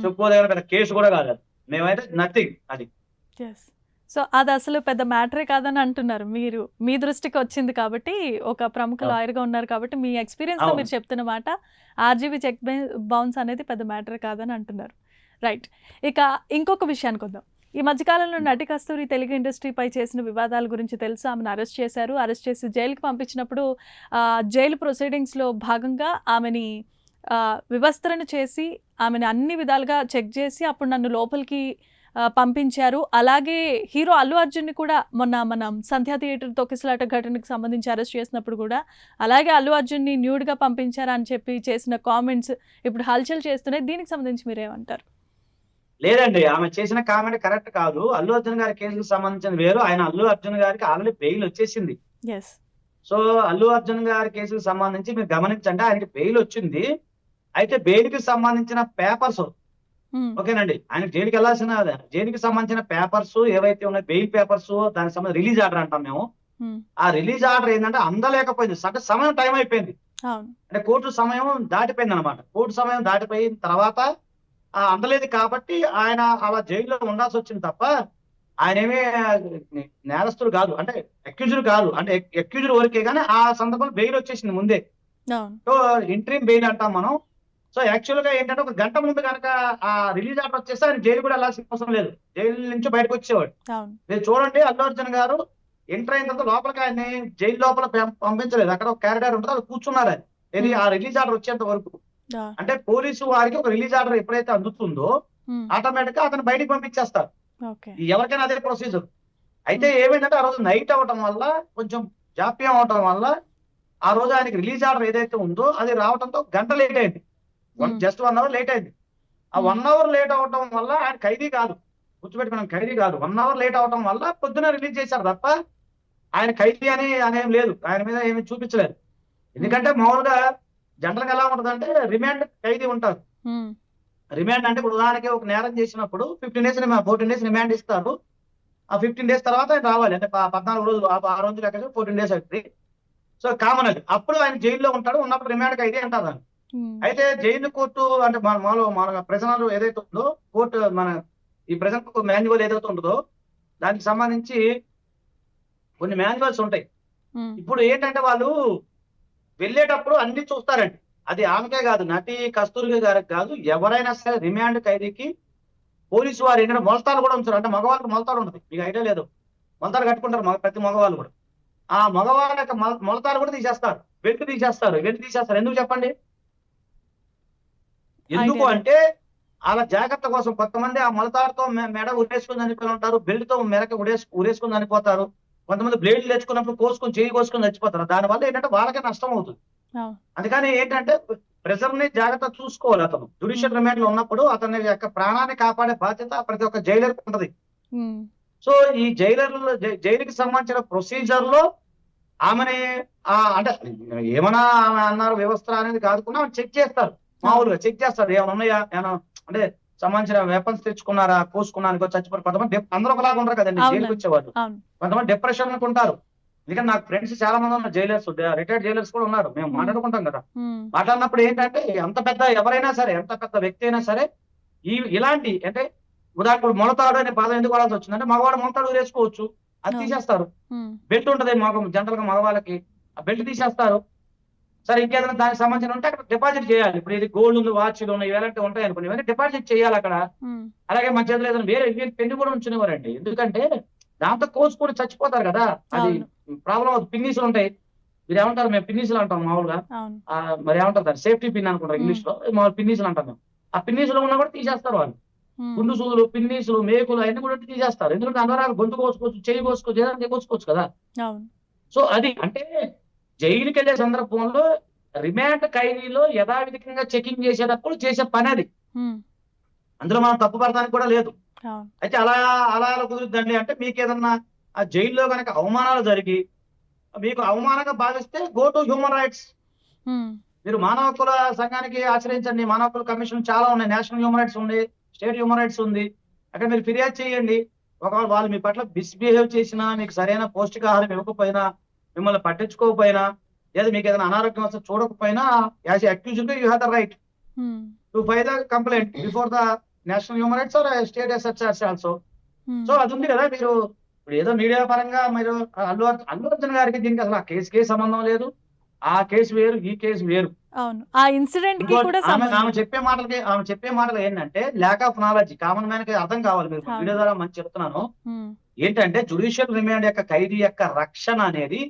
చెప్పుకోదగిన పెద్ద కేసు కూడా కాదు. మేమైతే నథింగ్ అది. సో అది అసలు పెద్ద మ్యాటరే కాదని అంటున్నారు మీరు, మీ దృష్టికి వచ్చింది కాబట్టి, ఒక ప్రముఖ లాయర్గా ఉన్నారు కాబట్టి మీ ఎక్స్పీరియన్స్తో మీరు చెప్తున్న మాట, ఆర్జీబీ చెక్ బౌన్స్ అనేది పెద్ద మ్యాటర్ కాదని అంటున్నారు. రైట్. ఇక ఇంకొక విషయానికి వద్దాం. ఈ మధ్యకాలంలో నటి కస్తూరి తెలుగు ఇండస్ట్రీపై చేసిన వివాదాల గురించి తెలుసు. ఆమెను అరెస్ట్ చేశారు. అరెస్ట్ చేసి జైలుకి పంపించినప్పుడు జైలు ప్రొసీడింగ్స్లో భాగంగా ఆమెని వివస్త్రణ చేసి ఆమెను అన్ని విధాలుగా చెక్ చేసి అప్పుడు నన్ను లోపలికి పంపించారు. అలాగే హీరో అల్లు అర్జున్ని కూడా మొన్న మనం సంధ్యా థియేటర్ తొక్కిసలాట ఘటనకు సంబంధించి అరెస్ట్ చేసినప్పుడు కూడా అలాగే అల్లు అర్జున్ని న్యూడ్గా పంపించారా అని చెప్పి చేసిన కామెంట్స్ ఇప్పుడు హల్చల్ చేస్తున్నాయి. దీనికి సంబంధించి మీరేమంటారు? లేదండి, ఆమె చేసిన కామెంట్ కరెక్ట్ కాదు. అల్లు అర్జున్ గారి కేసుకు సంబంధించిన వేరు. ఆయన అల్లు అర్జున్ గారికి ఆల్రెడీ బెయిల్ వచ్చేసింది. సో అల్లు అర్జున్ గారి కేసుకు సంబంధించి మీరు గమనించండి, ఆయనకి బెయిల్ వచ్చింది. అయితే బెయిల్ కి సంబంధించిన పేపర్స్ ఓకేనండి, ఆయన జైలుకి వెళ్ళాల్సిన జైలుకి సంబంధించిన పేపర్స్ ఏవైతే ఉన్నాయి, బెయిల్ పేపర్స్, దానికి సంబంధించి రిలీజ్ ఆర్డర్ అంటాం మేము. ఆ రిలీజ్ ఆర్డర్ ఏంటంటే అందలేకపోయింది, అంటే సమయం టైం అయిపోయింది, అంటే కోర్టు సమయం దాటిపోయింది అనమాట. కోర్టు సమయం దాటిపోయిన తర్వాత అందలేదు కాబట్టి ఆయన అలా జైల్లో ఉండాల్సి వచ్చింది తప్ప ఆయన ఏమీ నేరస్తుడు కాదు, అంటే అక్యూజ్డ్ కాదు, అంటే అక్యూజ్డ్ వరకే. కానీ ఆ సందర్భంలో బెయిల్ వచ్చేసింది ముందే. సో ఇంట్రీమ్ బెయిల్ అంటాం మనం. సో యాక్చువల్ గా ఏంటంటే ఒక గంట ముందు కనుక ఆ రిలీజ్ ఆర్డర్ వచ్చేస్తే ఆయన జైలు కూడా వెళ్ళాల్సిన అవసరం లేదు, జైలు నుంచి బయటకు వచ్చేవాడు. మీరు చూడండి, అల్లు అర్జున్ గారు ఎంటర్ అయిన తర్వాత లోపలికి ఆయన్ని జైలు లోపల పంపించలేదు, అక్కడ ఒక క్యారిడార్ ఉంటుంది, అది కూర్చున్నారు. అది ఆ రిలీజ్ ఆర్డర్ వచ్చేంత వరకు. అంటే పోలీసు వారికి ఒక రిలీజ్ ఆర్డర్ ఎప్పుడైతే అందుతుందో ఆటోమేటిక్ గా అతను బయటకు పంపించేస్తారు. ఎవరికైనా అదే ప్రొసీజర్. అయితే ఏమైందంటే ఆ రోజు నైట్ అవటం వల్ల, కొంచెం జాప్యం అవటం వల్ల ఆ రోజు ఆయనకి రిలీజ్ ఆర్డర్ ఏదైతే ఉందో అది రావడంతో గంట లేట్ అయింది, జస్ట్ 1 hour లేట్ అయింది. ఆ 1 hour లేట్ అవటం వల్ల ఆయన ఖైదీ కాదు, గుర్తుపెట్టుకున్నాం, ఖైదీ కాదు. 1 hour లేట్ అవటం వల్ల పొద్దున రిలీజ్ చేశారు తప్ప ఆయన ఖైదీ అనేం లేదు, ఆయన మీద ఏమి చూపించలేదు. ఎందుకంటే మామూలుగా జనరల్ గా ఎలా ఉంటది అంటే రిమాండ్ ఖైదీ ఉంటారు. రిమాండ్ అంటే ఇప్పుడు ఉదాహరణకి ఒక నేరం చేసినప్పుడు 15 days 14 days రిమాండ్ ఇస్తారు. ఆ 15 days తర్వాత ఆయన రావాలి, అంటే 14 రోజులు, ఆ రోజులు లెక్క 14 days అవుతుంది. సో కామన్ అది. అప్పుడు ఆయన జైల్లో ఉంటాడు, ఉన్నప్పుడు రిమాండ్ ఖైదీ అంటారు దాన్ని. అయితే జైలు కోర్టు అంటే మన ప్రెజనర్ ఏదైతే ఉందో కోర్టు, మన ఈ ప్రెజెంట్ మాన్యువల్ ఏదైతే ఉంటుందో దానికి సంబంధించి కొన్ని మాన్యువల్స్ ఉంటాయి. ఇప్పుడు ఏంటంటే వాళ్ళు వెళ్ళేటప్పుడు అన్ని చూస్తారండి. అది ఆమెకే కాదు, నటి కస్తూరి గారికి కాదు, ఎవరైనా సరే రిమాండ్ ఖైదీకి పోలీసు వారు ఏంటంటే మొలతాలు కూడా ఉంచారు. అంటే మగవాళ్ళకి మొలతాలు ఉంటుంది, మీకు ఐడియా లేదు, మొలతాలు కట్టుకుంటారు ప్రతి మగవాళ్ళు కూడా. ఆ మగవాళ్ళ యొక్క మొలతాలు కూడా తీసేస్తారు, వెంట తీసేస్తారు. ఎందుకు చెప్పండి? ఎందుకు Idea. అంటే వాళ్ళ జాగ్రత్త కోసం కొంతమంది ఆ మొలతాడుతో మెడ ఉరేసుకుని చనిపోయి ఉంటారు, బెల్ట్ తో మెడక ఉరేసుకుని చనిపోతారు, కొంతమంది బ్లేడ్లు తెచ్చుకున్నప్పుడు చేయి కోసుకొని చచ్చిపోతారు. దానివల్ల ఏంటంటే వాళ్ళకే నష్టం అవుతుంది. అవును. అందుకని ఏంటంటే ప్రెజర్ ని జాగ్రత్త చూసుకోవాలి. అతను జ్యుడిషియల్ రిమాండ్ లో ఉన్నప్పుడు అతని యొక్క ప్రాణాన్ని కాపాడే బాధ్యత ప్రతి ఒక్క జైలర్ ఉంటది. ఉమ్. సో ఈ జైలుకి సంబంధించిన ప్రొసీజర్ లో ఆమెని అంటే ఏమన్నా ఆమె అన్నారు వ్యవస్థ అనేది కాదుకున్నా చెక్ చేస్తారు, మామూలుగా చెక్ చేస్తారు ఏమైనా ఉన్నాయా, ఏమైనా అంటే సంబంధించిన వెపన్స్ తెచ్చుకున్నారా, కోసుకున్నానికి చచ్చిపోయి కొంతమంది అందరూ ఒకలాగా ఉంటారు కదండి జైలుకి వచ్చేవాళ్ళు. అవును. కొంతమంది డిప్రెషన్ ఉంటారు. ఎందుకంటే నాకు ఫ్రెండ్స్ చాలా మంది ఉన్నారు జైలర్స్, రిటైర్డ్ జైలర్స్ కూడా ఉన్నారు. మేము మాట్లాడుకుంటాం కదా, ఉమ్. మాట్లాడినప్పుడు ఏంటంటే ఎవరైనా సరే ఎంత పెద్ద వ్యక్తి అయినా సరే ఇలాంటి అంటే ఉదాహరణకు మొలతాడు అనే పదం ఎందుకు వాడాల్సి వచ్చింది అంటే మగవాడు మొలతాడు వేసుకోవచ్చు, అది అవును. తీసేస్తారు. ఉమ్. బెల్ట్ ఉంటది జనరల్ గా మగవాళ్ళకి, ఆ బెల్ట్ తీసేస్తారు. సరే ఇంకేదైనా దానికి సంబంధించిన ఉంటే అక్కడ డిపాజిట్ చేయాలి. ఇప్పుడు ఇది గోల్డ్ ఉంది, వాచ్లు ఉన్నాయి, ఇలాంటివి ఉంటాయి అనుకోండి, ఇవన్నీ డిపాజిట్ చేయాలి అక్కడ. ఉమ్. అలాగే మన చేతిలో ఏదైనా వేరే పెన్ను కూడా ఉంచునేవారండి. ఎందుకంటే దాంతో కోసుకొని చచ్చిపోతారు కదా, అది అవును. ప్రాబ్లం అవుతుంది. పిన్నీసులు ఉంటాయి, మీరు ఏమంటారు, మేము పిన్నీసులు అంటాం మామూలుగా. అవును. మరి ఏమంటారు దాన్ని, సేఫ్టీ పిన్ అనుకుంటారు ఇంగ్లీష్ లో, మామూలు పిన్నీసులు అంటాం మేము. ఆ పిన్నీసులు ఉన్నా కూడా తీసేస్తారు వాళ్ళు. ఉమ్. గుండు సూదులు, పిన్నీసులు, మేకులు అవన్నీ కూడా తీసేస్తారు. ఎందుకంటే అందరూ గొంతు కోసుకోవచ్చు, చేయి కోసుకోవచ్చు, ఏదైనా కోసుకోవచ్చు కదా. అవును. సో అది అంటే జైలుకి వెళ్ళే సందర్భంలో రిమాండ్ ఖైదీలో యథావిధికంగా చెకింగ్ చేసేటప్పుడు చేసే పని అది. ఉమ్. అందులో మనం తప్పు పడడానికి కూడా లేదు. అవును. అయితే అలా అలా ఎలా కుదురుద్దండి అంటే మీకు ఏదన్నా ఆ జైల్లో కనుక అవమానాలు జరిగి మీకు అవమానంగా భావిస్తే గో టు హ్యూమన్ రైట్స్. ఉమ్. మీరు మానవ హక్కుల సంఘానికి ఆశ్రయించండి. మానవ హక్కుల కమిషన్ చాలా ఉన్నాయి, నేషనల్ హ్యూమన్ రైట్స్ ఉంది, స్టేట్ హ్యూమన్ రైట్స్ ఉంది. అక్కడ మీరు ఫిర్యాదు చేయండి. ఒకవేళ వాళ్ళు మీ పట్ల మిస్బిహేవ్ చేసినా, మీకు సరైన పౌష్టికాహారం ఇవ్వకపోయినా, మిమ్మల్ని పట్టించుకోకపోయినా, లేదా మీకు ఏదైనా అనారోగ్యం వస్తే చూడకపోయినా, as accused you have the right um. To file the complaint before the national human rights or state SHRC also. Um. So అది ఉంది కదా. మీరు ఇప్పుడు ఏదో మీడియా పరంగా మీరు అల్లు అర్జున్ గారికి దీనికి అసలు ఆ కేసుకే సంబంధం లేదు. ఆ కేసు వేరు, ఈ కేసు వేరు. అవును. ఆ ఇన్సిడెంట్ కి ఇంకోటి కూడా ఆమె సంబంధం. ఆమె చెప్పే మాటలు ఏంటంటే lack of knowledge. Common man కి అర్థం కావాలి. మీరు అవును. వీడియో ద్వారా మంచి చెప్తున్నాను ఉమ్. ఏంటంటే జ్యుడిషియల్ రిమాండ్ యొక్క ఖైదీ యొక్క రక్షణ అనేది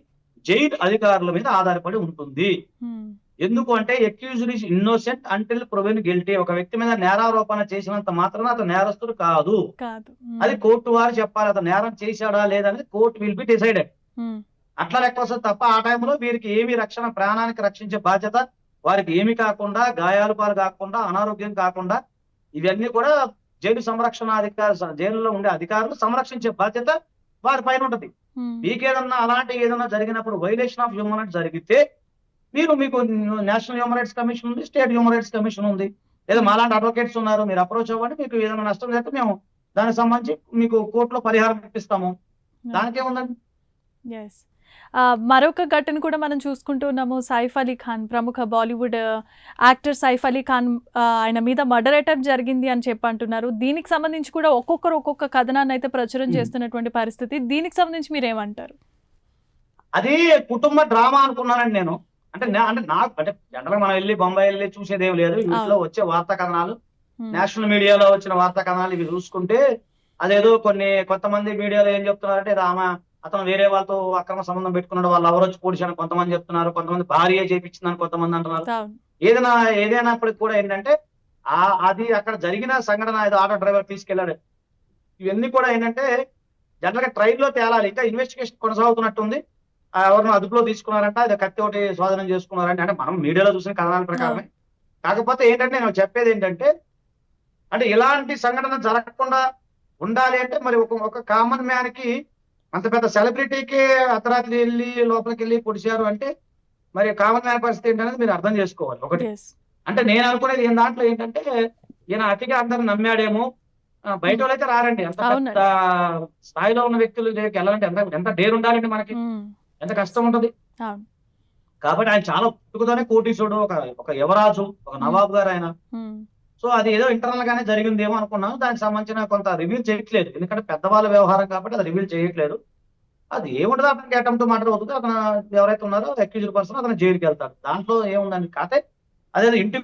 జైలు అధికారుల మీద ఆధారపడి ఉంటుంది. ఉమ్. ఎందుకు అంటే accused is innocent until proven guilty. ఒక వ్యక్తి మీద నేరారోపణ చేసినంత మాత్రాన అతను నేరస్తుడు కాదు. కాదు. అది కోర్టు వారు చెప్పాలి. అతను నేరం చేశాడా లేదనేది కోర్టు విల్ బి డిసైడెడ్. ఉమ్. అట్లా లెక్క వస్తుంది తప్ప ఆ టైంలో వీరికి ఏమి రక్షణ, ప్రాణానికి రక్షించే బాధ్యత వారికి ఏమి కాకుండా, గాయాలు పాలు కాకుండా, అనారోగ్యం కాకుండా, ఇవన్నీ కూడా జైలు సంరక్షణ జైలులో ఉండే అధికారులు సంరక్షించే బాధ్యత వారి పైన ఉంటది. ఉమ్. మీకేదన్నా అలాంటి ఏదన్నా జరిగినప్పుడు వైలేషన్ ఆఫ్ హ్యూమన్ రైట్స్ జరిగితే మీకు నేషనల్ హ్యూమన్ రైట్స్ కమిషన్ ఉంది, స్టేట్ హ్యూమన్ రైట్స్ కమిషన్ ఉంది, లేదా మాలాంటి అడ్వకేట్స్ ఉన్నారు, మీరు అప్రోచ్ అవ్వండి. మీకు ఏదైనా నష్టం జరిగితే మేము దానికి సంబంధించి మీకు కోర్టులో పరిహారం ఇప్పిస్తాము. దానికేముందండి. ఎస్. మరొక ఘటన కూడా మనం చూసుకుంటూ ఉన్నాము. సైఫ్ అలీ ఖాన్, ప్రముఖ బాలీవుడ్ యాక్టర్ సైఫ్ అలీ ఖాన్, ఆయన మీద మర్డర్ అటెంప్ట్ జరిగింది అని చెప్పి అంటున్నారు. దీనికి సంబంధించి కూడా ఒక్కొక్కరు ఒక్కొక్క కథనాన్ని అయితే ప్రచురం చేస్తున్నటువంటి పరిస్థితి. దీనికి సంబంధించి మీరు ఏమంటారు? అది కుటుంబ డ్రామా అనుకున్నానండి నేను. అంటే నాకు అంటే జనరల్ మనం వెళ్ళి బొంబాయి వెళ్ళి చూసేదేం లేదు. వీటిలో వచ్చే వార్తా కథనాలు, నేషనల్ మీడియాలో వచ్చిన వార్తా కథనాలు ఇవి చూసుకుంటే అదేదో కొంతమంది మీడియాలో ఏం చెప్తున్నారంటే అతను వేరే వాళ్ళతో అక్రమ సంబంధం పెట్టుకున్నాడు, వాళ్ళు ఎవరు వచ్చి పొడిచాను కొంతమంది చెప్తున్నారు, కొంతమంది భార్య చేపించిందని కొంతమంది అంటున్నారు. ఏదైనాప్పటికి కూడా ఏంటంటే అది అక్కడ జరిగిన సంఘటన, ఏదో ఆటో డ్రైవర్ తీసుకెళ్లాడు, ఇవన్నీ కూడా ఏంటంటే జనరల్ గా ట్రైల్ లో తేలాలి. ఇంకా ఇన్వెస్టిగేషన్ కొనసాగుతున్నట్టుంది. ఎవరినో అదుపులో తీసుకున్నారంట, అది కత్తి ఒకటి స్వాధీనం చేసుకున్నారంటే, అంటే మనం మీడియాలో చూసిన కథనాల ప్రకారమే. కాకపోతే ఏంటంటే నేను చెప్పేది ఏంటంటే, అంటే ఇలాంటి సంఘటన జరగకుండా ఉండాలి అంటే మరి ఒక కామన్ మ్యాన్ కి, అంత పెద్ద సెలబ్రిటీకి అర్ధరాత్రి వెళ్ళి లోపలికి వెళ్ళి పొడిచారు అంటే మరి కామన్ మ్యాన్ పరిస్థితి ఏంటనేది మీరు అర్థం చేసుకోవాలి. ఒకటి అంటే నేను అనుకునేది దాంట్లో ఏంటంటే ఈయన అతిగా అందరూ నమ్మాడేమో. బయట వాళ్ళైతే రారండి, ఎంత పెద్ద స్థాయిలో ఉన్న వ్యక్తులు వెళ్ళాలంటే ఎంత డేర్ ఉండాలండి మనకి, ఎంత కష్టం ఉంటది. కాబట్టి ఆయన చాలా పుట్టుకతోనే కోటీశ్వరుడు, ఒక యువరాజు, ఒక నవాబు గారు ఆయన. సో అది ఏదో ఇంటర్నల్ గానే జరిగిందేమో అనుకున్నాను. దానికి సంబంధించిన కొంత రివీల్ చేయట్లేదు, ఎందుకంటే పెద్దవాళ్ళ వ్యవహారం కాబట్టి అది రివీల్ చేయట్లేదు. అది ఏముంటదో అతనికి అటెంప్ట్ మర్డర్ అవుతుంది. అతను ఎవరైతే ఉన్నారో అక్యూజ్డ్ పర్సన్ అతను జైలుకి వెళ్తాడు. దాంట్లో ఏముందని కాతే అదే ఇంటి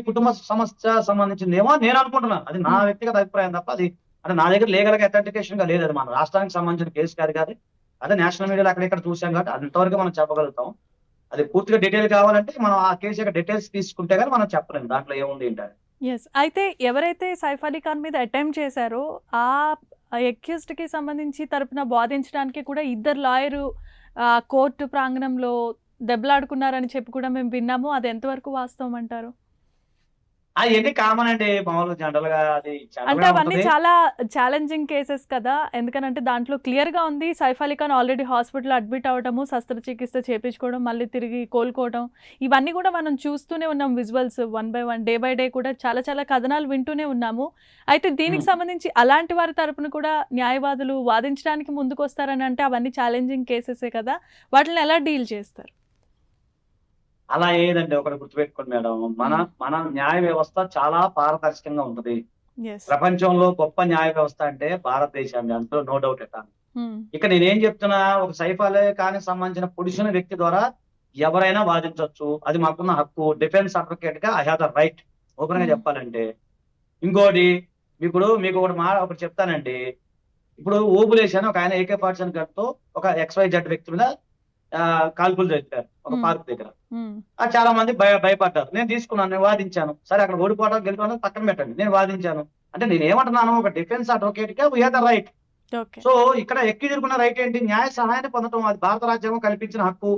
కుటుంబ సమస్య సంబంధించింది ఏమో నేను అనుకుంటున్నాను. అది నా వ్యక్తిగత అభిప్రాయం తప్ప అది అంటే నా దగ్గర లీగల్ గా అథెంటికేషన్ గా లేదు. అది మన రాష్ట్రానికి సంబంధించిన కేసు కాదు. అదే నేషనల్ మీడియాలో అక్కడ ఇక్కడ చూసాం కాబట్టి అంతవరకు మనం చెప్పగలుగుతాం. అది పూర్తిగా డీటెయిల్ కావాలంటే మనం ఆ కేసు యొక్క డీటెయిల్స్ తీసుకుంటే కానీ మనం చెప్పలేము దాంట్లో ఏముంది ఏంటని. ఎస్. అయితే ఎవరైతే సైఫ్ అలీ ఖాన్ మీద అటెంప్ట్ చేశారో ఆ అక్యూజ్డ్‌కి సంబంధించి తరపున వాదించడానికి కూడా ఇద్దరు లాయరు కోర్టు ప్రాంగణంలో దెబ్బలాడుకున్నారని చెప్పి కూడా మేము విన్నాము. అది ఎంతవరకు వాస్తవం అంటారు? అవన్నీ కామన్ అండి, మామూలుగా జనరల్ గా అది అంటే జనరల్గా అవన్నీ ఉంటది. చాలా ఛాలెంజింగ్ కేసెస్ కదా! ఎందుకనంటే దాంట్లో క్లియర్‌గా ఉంది సైఫ్ అలీ ఖాన్ ఆల్రెడీ హాస్పిటల్‌లో అడ్మిట్ అవ్వడము, శస్త్రచికిత్స చేపించుకోవడం, మళ్ళీ తిరిగి కోలుకోవడం. ఇవన్నీ కూడా మనం చూస్తూనే ఉన్నాం visuals one by one, day by day కూడా చాలా చాలా కథనాలు వింటూనే ఉన్నాము. అయితే దీనికి ఉమ్. సంబంధించి అలాంటి వారి తరపున కూడా న్యాయవాదులు వాదించడానికి ముందుకొస్తారని అంటే అవన్నీ ఛాలెంజింగ్ కేసెసే కదా! వాటిని ఎలా డీల్ చేస్తారు? అలా ఏదండి, ఒకటి గుర్తుపెట్టుకోండి మేడం, మన న్యాయ వ్యవస్థ చాలా పారదర్శకంగా ఉంటది. యెస్. ప్రపంచంలో గొప్ప న్యాయ వ్యవస్థ అంటే భారతదేశం, అందులో నో డౌట్ ఎట్ ఆల్. ఇక నేనేం చెప్తున్నా, ఒక సైఫ్ అలీ ఖాన్ సంబంధించిన పొడిచిన వ్యక్తి ద్వారా ఎవరైనా వాదించవచ్చు, అది మాకున్న హక్కు. డిఫెన్స్ అడ్వకేట్ గా I have the right, open గా Hmm. చెప్పాలంటే. ఇంకోటి మీకు ఒకటి చెప్తానండి. ఇప్పుడు ఓబులేష్ అని ఒక ఆయన AK-47 గన్తో ఒక XYZ వ్యక్తి మీద కాల్పులు జరిపారు ఒక Hmm. పార్క్ దగ్గర. చాలా మంది భయపడ్డారు. నేను తీసుకున్నాను, నేను వాదించాను. సరే, అక్కడ ఓడిపోవడం గెలుపోవడం పక్కన పెట్టండి, నేను వాదించాను. అంటే నేను ఏమంటున్నాను, ఒక డిఫెన్స్ అడ్వకేట్ గా we have the right. Okay. So ఇక్కడ ఎక్కిదిరుకున్న రైట్ ఏంటి, న్యాయ సహాయాన్ని పొందడం. అది భారత రాజ్యాంగం కల్పించిన హక్కు.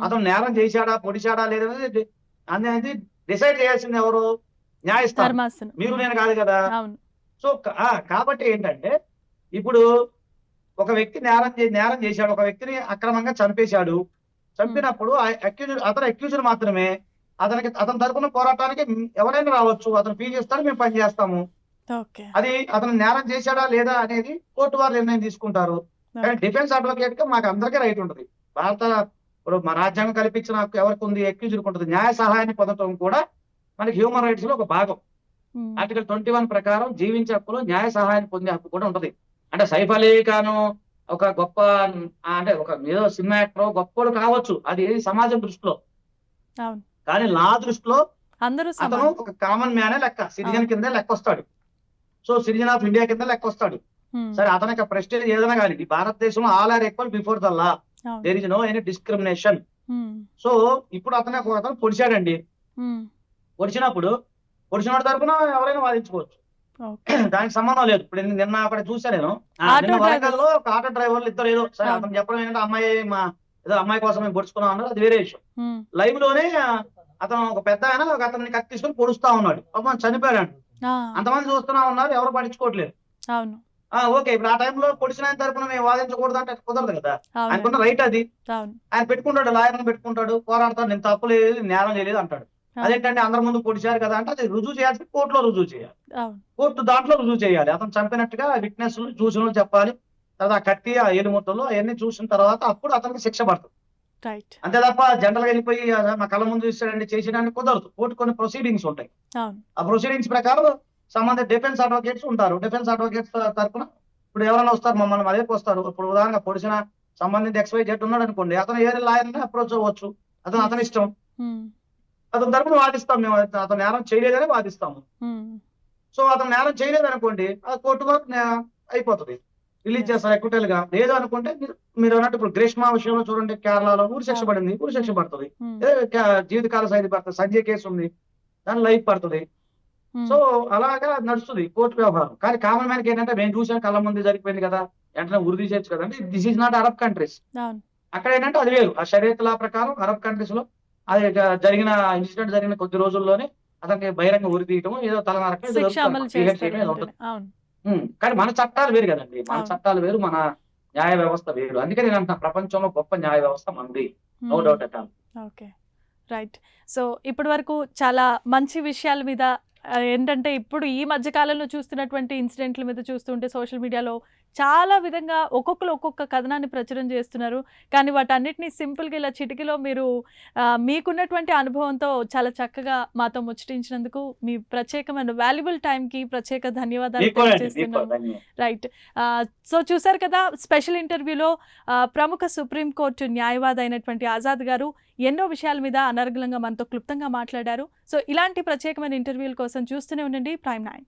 అతను నేరం చేశాడా పొడిచాడా లేదనేది అనేది డిసైడ్ చేయాల్సింది ఎవరు, న్యాయస్థానం, ధర్మాసనం. మీరు నేను కాదు కదా. అవును. సో కాబట్టి ఏంటంటే, ఇప్పుడు ఒక వ్యక్తి నేరం చేశాడు, ఒక వ్యక్తిని అక్రమంగా చంపేశాడు. చంపినప్పుడు అతను అక్యూజర్ మాత్రమే. అతని తరపున పోరాటానికి ఎవరైనా రావచ్చు, అతను ఫీ చేస్తాడు, మేము పని చేస్తాము. ఓకే. అది అతను నేరం చేశాడా లేదా అనేది కోర్టు వారు నిర్ణయం తీసుకుంటారు. కానీ డిఫెన్స్ అడ్వకేట్ గా మాకు అందరికీ రైట్ ఉంటుంది. ఇప్పుడు మా రాజ్యాంగం కల్పించిన హక్కు ఎవరికి ఉంది, అక్యూజర్కి ఉంటుంది. న్యాయ సహాయాన్ని పొందడం కూడా మనకి హ్యూమన్ రైట్స్ లో ఒక భాగం. ఆర్టికల్ 21 ప్రకారం జీవించే హక్కులో న్యాయ సహాయాన్ని పొందే హక్కు కూడా ఉంటది. అంటే సైఫ్ అలీ ఖాన్ ఒక గొప్ప అంటే ఒక ఏదో సినిమా యాక్టర్ గొప్పలు కావచ్చు, అది సమాజం దృష్టిలో. అవును. కానీ లా దృష్టిలో అందరూ అతను సమానం. ఒక కామన్ మ్యానే లెక్క, సిటిజన్ కింద లెక్క వస్తాడు. సో సిటిజన్ ఆఫ్ ఇండియా కింద లెక్క వస్తాడు. సరే, అతనికి ప్రెస్టేజ్ ఏదైనా కానీ, ఈ భారతదేశంలో all are equal before the law, there is no any discrimination. So ఇప్పుడు అతను పొడిచాడండి. పొడిచినోడి తరపున ఎవరైనా వాదించుకోవచ్చు, దానికి సంబంధం లేదు. ఇప్పుడు నిన్న అక్కడ చూసా నేను, నిన్న వరంగల్లో ఒక ఆటో డ్రైవర్లు ఇద్దరు ఏదో సరే అతను చెప్పడం ఏంటంటే అమ్మాయి కోసం మేము పొడుచుకున్నాం అన్నారు, అది వేరే విషయం. లైవ్ లోనే అతను ఒక పెద్ద ఆయన అతన్ని కత్తి తీసుకొని పొడుస్తా ఉన్నాడు, పాపం చనిపోయాడు. అంతమంది చూస్తున్నా ఉన్నారు, ఎవరు పట్టించుకోవట్లేదు. అవును. ఓకే, ఇప్పుడు ఆ టైంలో పొడిచిన ఆయన తరపున మేము వాదించకూడదు అంటే కుదరదు కదా. ఆయనకున్న రైట్ అది. ఆయన పెట్టుకుంటాడు, లాయర్ని పెట్టుకుంటాడు, పోరాడతాడు, నేను తప్పు లేదు, నేరం చేయలేదు అంటాడు. అదేంటంటే అందరి ముందు పొడిచారు కదా అంటే అది రుజువు చేయాల్సి కోర్టులో రుజువు చేయాలి. కోర్టు దాంట్లో రుజువు చేయాలి. అతను చంపినట్టుగా విట్నెస్ చూసిన చెప్పాలి. తర్వాత ఆ కత్తి, ఆ ఏలుముద్దలు అవన్నీ చూసిన తర్వాత అప్పుడు అతనికి శిక్ష పడుతుంది. అంతే తప్ప జనరల్ గా వెళ్ళిపోయి మా కళ్ళ ముందు ఇస్తాడండి చేసేయడానికి కుదరదు. కోర్టు కొన్ని ప్రొసీడింగ్స్ ఉంటాయి. ఆ ప్రొసీడింగ్స్ ప్రకారం సంబంధిత డిఫెన్స్ అడ్వకేట్స్ ఉంటారు. డిఫెన్స్ అడ్వకేట్స్ తరఫున ఇప్పుడు ఎవరైనా వస్తారు, మమ్మల్ని అదే వస్తారు. ఇప్పుడు ఉదాహరణ పొడిచిన సంబంధిత XYZ ఉన్నాడు అనుకోండి, అతను ఏ లాయర్ని అప్రోచ్ అవ్వచ్చు, అతని ఇష్టం. అతని తరపున వాదిస్తాం మేము, అతను నేరం చేయలేదని వాదిస్తాము. సో అతను నేరం చేయలేదు అనుకోండి, ఆ కోర్టు వరకు అయిపోతుంది, రిలీజ్ చేస్తారు ఎక్విటల్ గా. లేదు అనుకుంటే మీరు అన్నట్టు ఇప్పుడు గ్రీష్మ విషయంలో చూడండి, కేరళలో ఊరి శిక్ష పడింది, ఊరి శిక్ష పడుతుంది. జీవితకాల ఖైదు పడుతుంది. సంజయ్ కేసు ఉంది, దాని లైఫ్ పడుతుంది. సో అలాగా నడుస్తుంది కోర్టు వ్యవహారం. కానీ కామన్ మ్యాన్కి ఏంటంటే, మేము చూసాం కళ్ళ ముందు జరిగిపోయింది కదా, వెంటనే ఉరి తీసేయచ్చు కదా అంటే, this is not Arab countries. అక్కడ ఏంటంటే అది వేరు. ఆ షరియత్ లా ప్రకారం అరబ్ కంట్రీస్ లో అది జరిగిన ఇన్సిడెంట్ జరిగిన కొద్ది రోజుల్లోనే అతనికి బహిరంగ ఉరి తీయటం, ఏదో తలనరకం ఉంటుంది. కానీ మన చట్టాలు వేరు కదండి, మన చట్టాలు వేరు, మన న్యాయ వ్యవస్థ వేరు. అందుకే నేను అంటున్నా, ప్రపంచంలో గొప్ప న్యాయ వ్యవస్థ మనది, no doubt at all. Okay, right. So ఇప్పటి వరకు చాలా మంచి విషయాల మీద ఏంటంటే, ఇప్పుడు ఈ మధ్య కాలంలో చూస్తున్నటువంటి ఇన్సిడెంట్ల మీద చూస్తుంటే సోషల్ మీడియాలో చాలా విధంగా ఒక్కొక్కరు ఒక్కొక్క కథనాన్ని ప్రచురం చేస్తున్నారు. కానీ వాటన్నిటిని సింపుల్గా ఇలా చిటికలో మీరు మీకున్నటువంటి అనుభవంతో చాలా చక్కగా మాతో ముచ్చటించినందుకు మీ ప్రత్యేకమైన వాల్యుబుల్ టైంకి ప్రత్యేక ధన్యవాదాలు తెలియజేస్తున్నాను. రైట్. సో చూసారు కదా, స్పెషల్ ఇంటర్వ్యూలో ప్రముఖ సుప్రీంకోర్టు న్యాయవాది అయినటువంటి ఆజాద్ గారు ఎన్నో విషయాల మీద అనర్గళంగా మనతో క్లుప్తంగా మాట్లాడారు. సో ఇలాంటి ప్రత్యేకమైన ఇంటర్వ్యూల కోసం చూస్తూనే ఉండండి ప్రైమ్ 9.